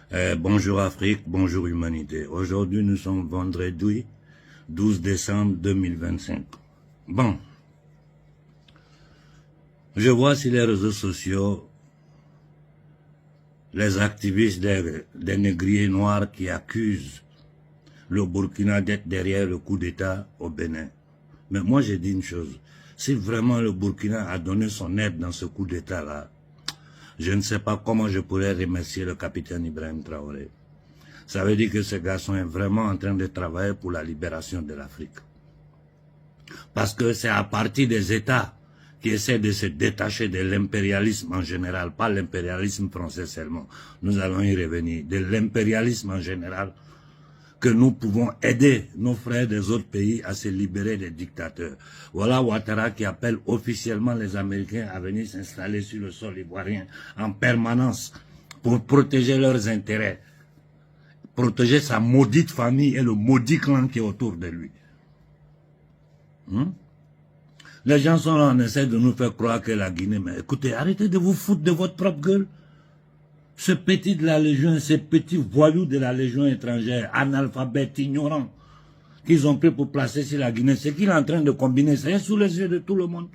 Bonjour Afrique, bonjour humanité. Aujourd'hui, nous sommes vendredi 12 décembre 2025. Bon, je vois sur les réseaux sociaux les activistes des négriers noirs qui accusent le Burkina d'être derrière le coup d'État au Bénin. Mais moi, j'ai dit une chose. Si vraiment le Burkina a donné son aide dans ce coup d'État-là, je ne sais pas comment je pourrais remercier le capitaine Ibrahim Traoré. Ça veut dire que ce garçon est vraiment en train de travailler pour la libération de l'Afrique. Parce que c'est à partir des États qui essaient de se détacher de l'impérialisme en général, pas l'impérialisme français seulement. Nous allons y revenir. De l'impérialisme en général, que nous pouvons aider nos frères des autres pays à se libérer des dictateurs. Voilà Ouattara qui appelle officiellement les Américains à venir s'installer sur le sol ivoirien en permanence pour protéger leurs intérêts, protéger sa maudite famille et le maudit clan qui est autour de lui. Les gens sont là, on essaie de nous faire croire que la Guinée, mais écoutez, arrêtez de vous foutre de votre propre gueule. Ce petit de la Légion, ces petits voyous de la Légion étrangère, analphabètes, ignorants, qu'ils ont pris pour placer sur la Guinée, ce qu'il est en train de combiner, c'est sous les yeux de tout le monde.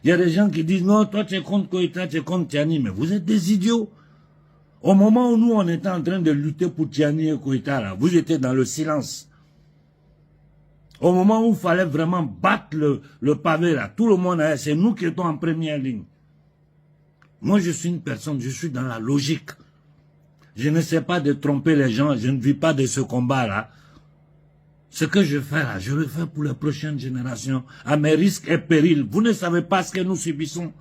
Il y a des gens qui disent, non, toi tu es contre Koïta, tu es contre Tiani, mais vous êtes des idiots. Au moment où nous, on était en train de lutter pour Tiani et Koïta, là, vous étiez dans le silence. Au moment où il fallait vraiment battre le pavé, là, tout le monde, c'est nous qui étions en première ligne. Moi, je suis une personne, je suis dans la logique. Je ne sais pas de tromper les gens, je ne vis pas de ce combat-là. Ce que je fais là, je le fais pour les prochaines générations, à mes risques et périls. Vous ne savez pas ce que nous subissons.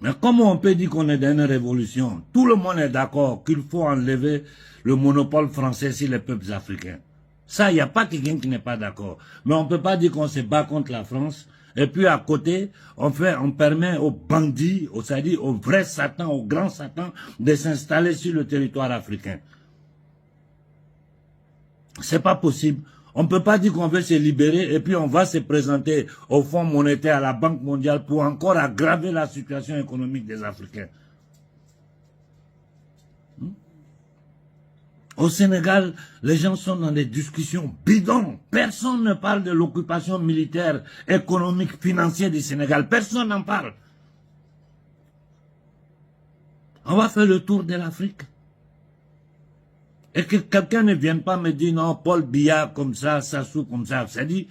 Mais comment on peut dire qu'on est dans une révolution? Tout le monde est d'accord qu'il faut enlever le monopole français sur les peuples africains. Ça, il n'y a pas quelqu'un qui n'est pas d'accord. Mais on ne peut pas dire qu'on se bat contre la France. Et puis à côté, on permet aux bandits, c'est-à-dire aux vrais satans, aux grands satans, de s'installer sur le territoire africain. C'est pas possible. On ne peut pas dire qu'on veut se libérer et puis on va se présenter au Fonds monétaire, à la Banque mondiale pour encore aggraver la situation économique des Africains. Au Sénégal, les gens sont dans des discussions bidons. Personne ne parle de l'occupation militaire, économique, financière du Sénégal. Personne n'en parle. On va faire le tour de l'Afrique. Et que quelqu'un ne vienne pas me dire non, Paul Biya comme ça, Sassou comme ça. C'est-à-dire,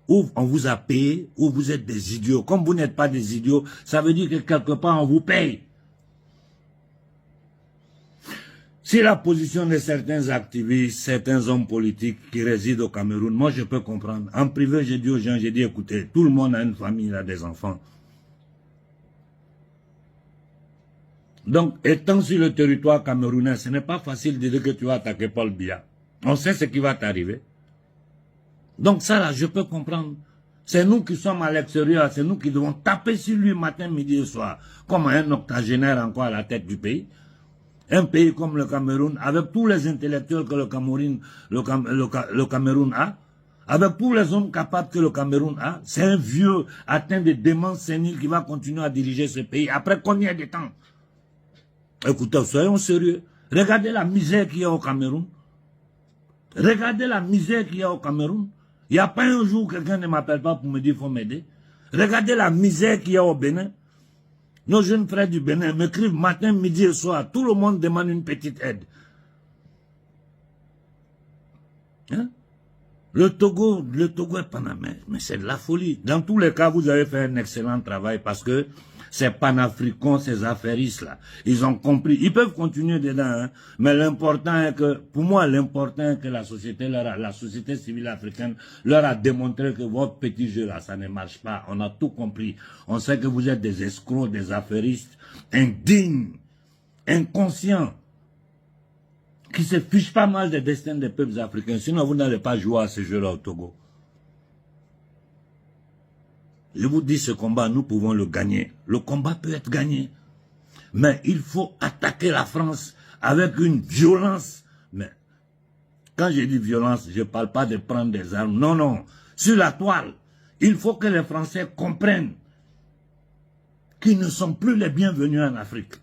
ou on vous a payé, ou vous êtes des idiots. Comme vous n'êtes pas des idiots, ça veut dire que quelque part on vous paye. Si la position de certains activistes, certains hommes politiques qui résident au Cameroun, moi je peux comprendre. En privé, j'ai dit aux gens, j'ai dit écoutez, tout le monde a une famille, il a des enfants. Donc, étant sur le territoire camerounais, ce n'est pas facile de dire que tu vas attaquer Paul Biya. On sait ce qui va t'arriver. Donc ça là, je peux comprendre. C'est nous qui sommes à l'extérieur, c'est nous qui devons taper sur lui matin, midi et soir, comme un octogénaire encore à la tête du pays. Un pays comme le Cameroun, avec tous les intellectuels que le Cameroun a, avec tous les hommes capables que le Cameroun a, c'est un vieux atteint de démence sénile qui va continuer à diriger ce pays. Après combien de temps? Écoutez, soyons sérieux. Regardez la misère qu'il y a au Cameroun. Regardez la misère qu'il y a au Cameroun. Il n'y a pas un jour où quelqu'un ne m'appelle pas pour me dire qu'il faut m'aider. Regardez la misère qu'il y a au Bénin. Nos jeunes frères du Bénin m'écrivent matin, midi et soir. Tout le monde demande une petite aide. Hein? Le Togo est panamé, mais c'est de la folie. Dans tous les cas, vous avez fait un excellent travail parce que ces panafricains, ces affairistes-là, ils ont compris. Ils peuvent continuer dedans, hein, mais l'important est que, pour moi, l'important est que la société civile africaine leur a démontré que votre petit jeu-là, ça ne marche pas. On a tout compris. On sait que vous êtes des escrocs, des affairistes, indignes, inconscients, qui se fichent pas mal des destins des peuples africains. Sinon, vous n'allez pas jouer à ce jeu-là au Togo. Je vous dis, ce combat, nous pouvons le gagner. Le combat peut être gagné. Mais il faut attaquer la France avec une violence. Mais quand je dis violence, je ne parle pas de prendre des armes. Non, non. Sur la toile, il faut que les Français comprennent qu'ils ne sont plus les bienvenus en Afrique.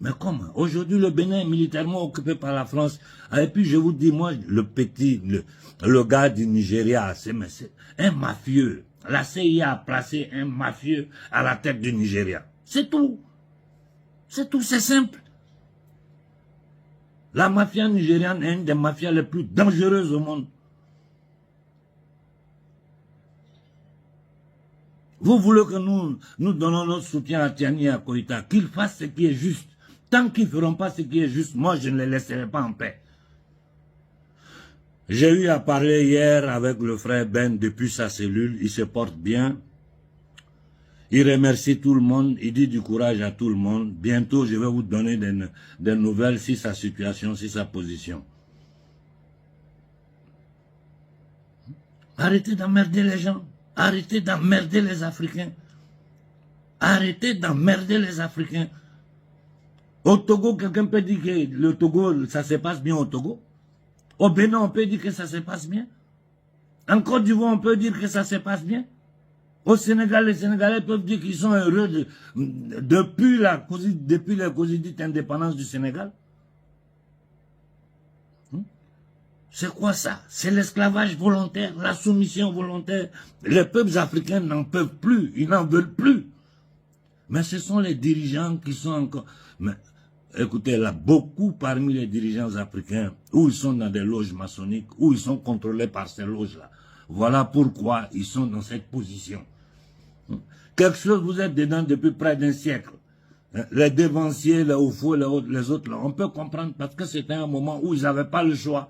Mais comment? Aujourd'hui, le Bénin est militairement occupé par la France. Et puis, je vous dis, moi, le gars du Nigeria, c'est un mafieux. La CIA a placé un mafieux à la tête du Nigeria. C'est tout. C'est tout, c'est simple. La mafia nigériane est une des mafias les plus dangereuses au monde. Vous voulez que nous donnons notre soutien à Tiani et à Koïta, qu'ils fassent ce qui est juste. Tant qu'ils ne feront pas ce qui est juste, moi je ne les laisserai pas en paix. J'ai eu à parler hier avec le frère Ben depuis sa cellule, il se porte bien. Il remercie tout le monde, il dit du courage à tout le monde. Bientôt je vais vous donner des nouvelles sur sa situation, sur sa position. Arrêtez d'emmerder les gens. Arrêtez d'emmerder les Africains. Arrêtez d'emmerder les Africains. Au Togo, quelqu'un peut dire que le Togo, ça se passe bien au Togo. Au Bénin, on peut dire que ça se passe bien. En Côte d'Ivoire, on peut dire que ça se passe bien. Au Sénégal, les Sénégalais peuvent dire qu'ils sont heureux depuis la cause dite indépendance du Sénégal. C'est quoi ça? C'est l'esclavage volontaire, la soumission volontaire. Les peuples africains n'en peuvent plus, ils n'en veulent plus. Mais ce sont les dirigeants qui sont encore... Mais, écoutez, là, beaucoup parmi les dirigeants africains, où ils sont dans des loges maçonniques, où ils sont contrôlés par ces loges-là. Voilà pourquoi ils sont dans cette position. Quelque chose, vous êtes dedans depuis près d'un siècle. Les dévanciers, les hauts-fous, les autres, là, on peut comprendre parce que c'était un moment où ils n'avaient pas le choix.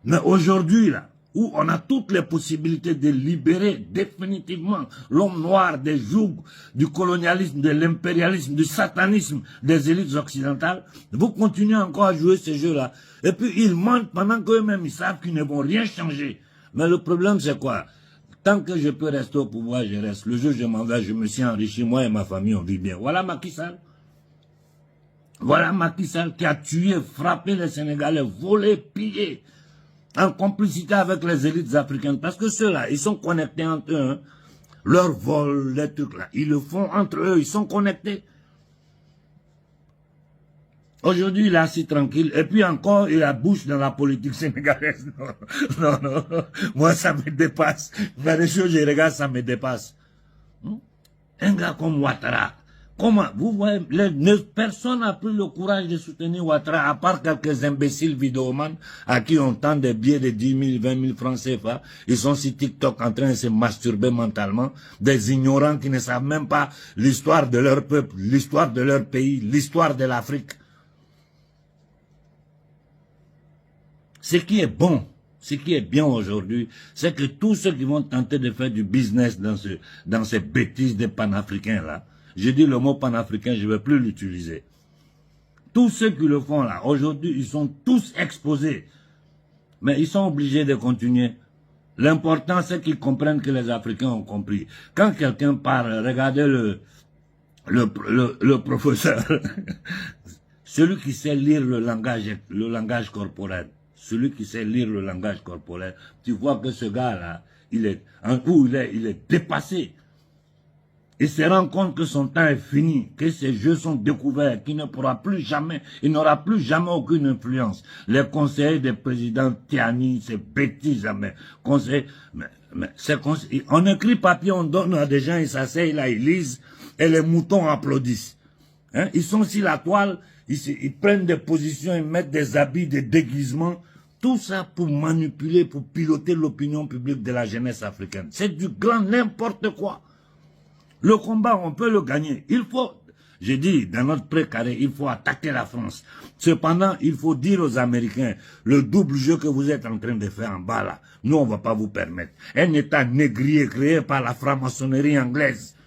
Mais aujourd'hui, là, où on a toutes les possibilités de libérer définitivement l'homme noir des jougs, du colonialisme, de l'impérialisme, du satanisme des élites occidentales, vous continuez encore à jouer ces jeux-là. Et puis ils mentent pendant qu'eux-mêmes ils savent qu'ils ne vont rien changer. Mais le problème c'est quoi? Tant que je peux rester au pouvoir, je reste. Le jour où je m'en vais, je me suis enrichi, moi et ma famille, on vit bien. Voilà Macky Sall. Voilà Macky Sall qui a tué, frappé les Sénégalais, volé, pillé, en complicité avec les élites africaines. Parce que ceux-là, ils sont connectés entre eux. Hein. Leur vol, les trucs là, ils le font entre eux, ils sont connectés. Aujourd'hui, il est assis tranquille. Et puis encore, il a bouche dans la politique sénégalaise. Non, non, non. Moi, ça me dépasse. Mais les choses, je regarde, ça me dépasse. Un gars comme Ouattara. Comment? Vous voyez, personne n'a pris le courage de soutenir Ouattara, à part quelques imbéciles vidéomans à qui on tend des billets de 10 000, 20 000 francs CFA. Ils sont sur TikTok en train de se masturber mentalement. Des ignorants qui ne savent même pas l'histoire de leur peuple, l'histoire de leur pays, l'histoire de l'Afrique. Ce qui est bon, ce qui est bien aujourd'hui, c'est que tous ceux qui vont tenter de faire du business dans ces bêtises des panafricains-là, je dis le mot panafricain, je ne vais plus l'utiliser. Tous ceux qui le font là, aujourd'hui, ils sont tous exposés. Mais ils sont obligés de continuer. L'important, c'est qu'ils comprennent que les Africains ont compris. Quand quelqu'un parle, regardez le professeur, celui qui sait lire le langage corporel. Celui qui sait lire le langage corporel, tu vois que ce gars-là, il est dépassé. Il se rend compte que son temps est fini, que ses jeux sont découverts, qu'il ne pourra plus jamais, il n'aura plus jamais aucune influence. Les conseillers des présidents Tiani, c'est bêtises, mais on écrit papier, on donne à des gens, ils s'asseyent là, ils lisent, et les moutons applaudissent. Hein? Ils sont sur la toile, ils prennent des positions, ils mettent des habits, des déguisements, tout ça pour manipuler, pour piloter l'opinion publique de la jeunesse africaine. C'est du grand n'importe quoi. Le combat, on peut le gagner. Il faut, j'ai dit, dans notre précaré, il faut attaquer la France. Cependant, il faut dire aux Américains, le double jeu que vous êtes en train de faire en bas là, nous, on ne va pas vous permettre. Un État négrier créé par la franc-maçonnerie anglaise,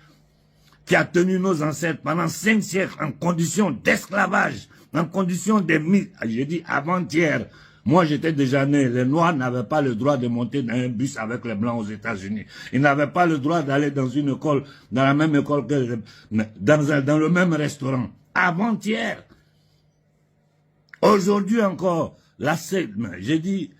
qui a tenu nos ancêtres pendant 5 siècles en condition d'esclavage, en condition de mise. J'ai dit avant-hier, moi j'étais déjà né, les Noirs n'avaient pas le droit de monter dans un bus avec les Blancs aux États-Unis. Ils n'avaient pas le droit d'aller dans une école, dans la même école que dans le même restaurant. Avant-hier. Aujourd'hui encore, j'ai dit,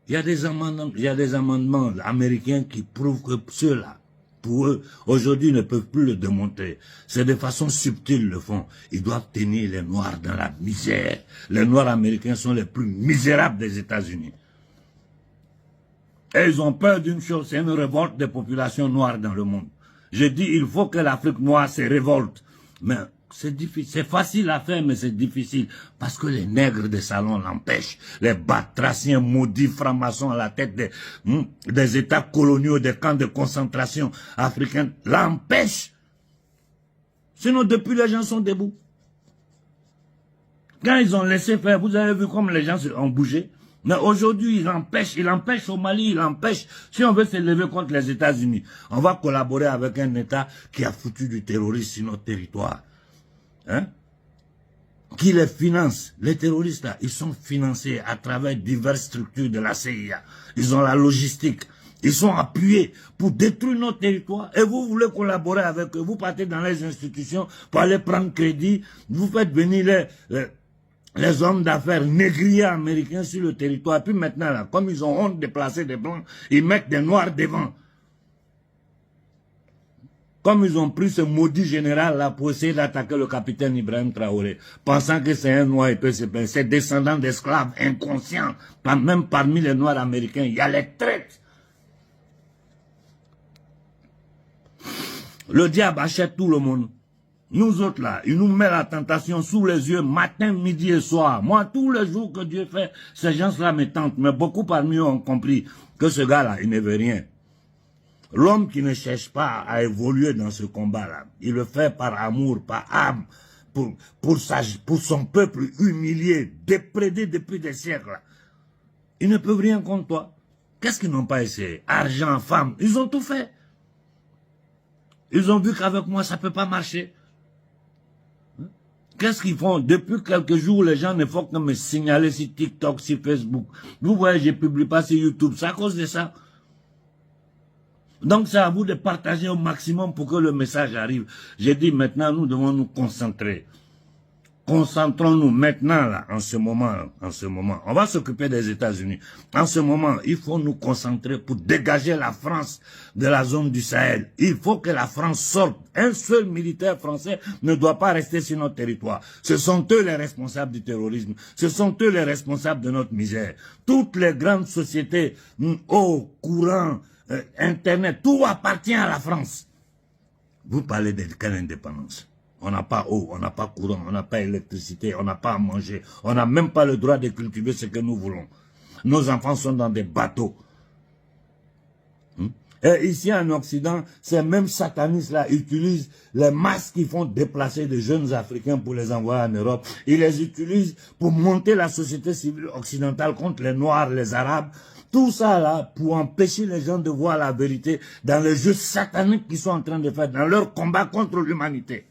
il y a des amendements américains qui prouvent que ceux-là, pour eux, aujourd'hui, ils ne peuvent plus le démontrer. C'est de façon subtile le font. Ils doivent tenir les Noirs dans la misère. Les Noirs américains sont les plus misérables des États-Unis. Et ils ont peur d'une chose, c'est une révolte des populations noires dans le monde. Je dis, il faut que l'Afrique noire se révolte. Mais c'est difficile, c'est facile à faire, mais c'est difficile. Parce que les nègres des salons l'empêchent. Les batraciens maudits francs-maçons à la tête des États coloniaux, des camps de concentration africains l'empêchent. Sinon, depuis, les gens sont debout. Quand ils ont laissé faire, vous avez vu comme les gens ont bougé. Mais aujourd'hui, il empêche au Mali, il empêche. Si on veut se lever contre les États-Unis, on va collaborer avec un État qui a foutu du terrorisme sur notre territoire. Hein? Qui les finance. Les terroristes, là, ils sont financés à travers diverses structures de la CIA. Ils ont la logistique. Ils sont appuyés pour détruire notre territoire. Et vous voulez collaborer avec eux. Vous partez dans les institutions pour aller prendre crédit. Vous faites venir les hommes d'affaires négriers américains sur le territoire. Puis maintenant, là, comme ils ont honte de placer des blancs, ils mettent des noirs devant. Comme ils ont pris ce maudit général-là pour essayer d'attaquer le capitaine Ibrahim Traoré, pensant que c'est un noir et que c'est descendant d'esclaves inconscients. Même parmi les noirs américains, il y a les traites. Le diable achète tout le monde. Nous autres là, il nous met la tentation sous les yeux matin, midi et soir. Moi, tous les jours que Dieu fait, ces gens-là me tentent. Mais beaucoup parmi eux ont compris que ce gars-là, il ne veut rien. L'homme qui ne cherche pas à évoluer dans ce combat-là, il le fait par amour, par âme, pour son peuple humilié, déprédé depuis des siècles. Ils ne peuvent rien contre toi. Qu'est-ce qu'ils n'ont pas essayé? Argent, femme, ils ont tout fait. Ils ont vu qu'avec moi, ça ne peut pas marcher. Qu'est-ce qu'ils font? Depuis quelques jours, les gens ne font que me signaler sur TikTok, sur Facebook. Vous voyez, je ne publie pas sur YouTube. C'est à cause de ça. Donc, c'est à vous de partager au maximum pour que le message arrive. J'ai dit, maintenant, nous devons nous concentrer. Concentrons-nous maintenant, là, en ce moment. On va s'occuper des États-Unis. En ce moment, il faut nous concentrer pour dégager la France de la zone du Sahel. Il faut que la France sorte. Un seul militaire français ne doit pas rester sur notre territoire. Ce sont eux les responsables du terrorisme. Ce sont eux les responsables de notre misère. Toutes les grandes sociétés, eau, courant, Internet, tout appartient à la France. Vous parlez de quelle indépendance? On n'a pas eau, on n'a pas courant, on n'a pas électricité, on n'a pas à manger. On n'a même pas le droit de cultiver ce que nous voulons. Nos enfants sont dans des bateaux. Et ici en Occident, ces mêmes satanistes-là utilisent les masses qui font déplacer des jeunes Africains pour les envoyer en Europe. Ils les utilisent pour monter la société civile occidentale contre les Noirs, les Arabes. Tout ça là pour empêcher les gens de voir la vérité dans les jeux sataniques qu'ils sont en train de faire, dans leur combat contre l'humanité.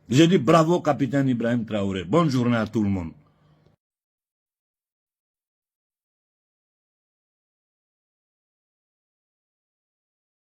Je dis bravo, capitaine Ibrahim Traoré. Bonne journée à tout le monde.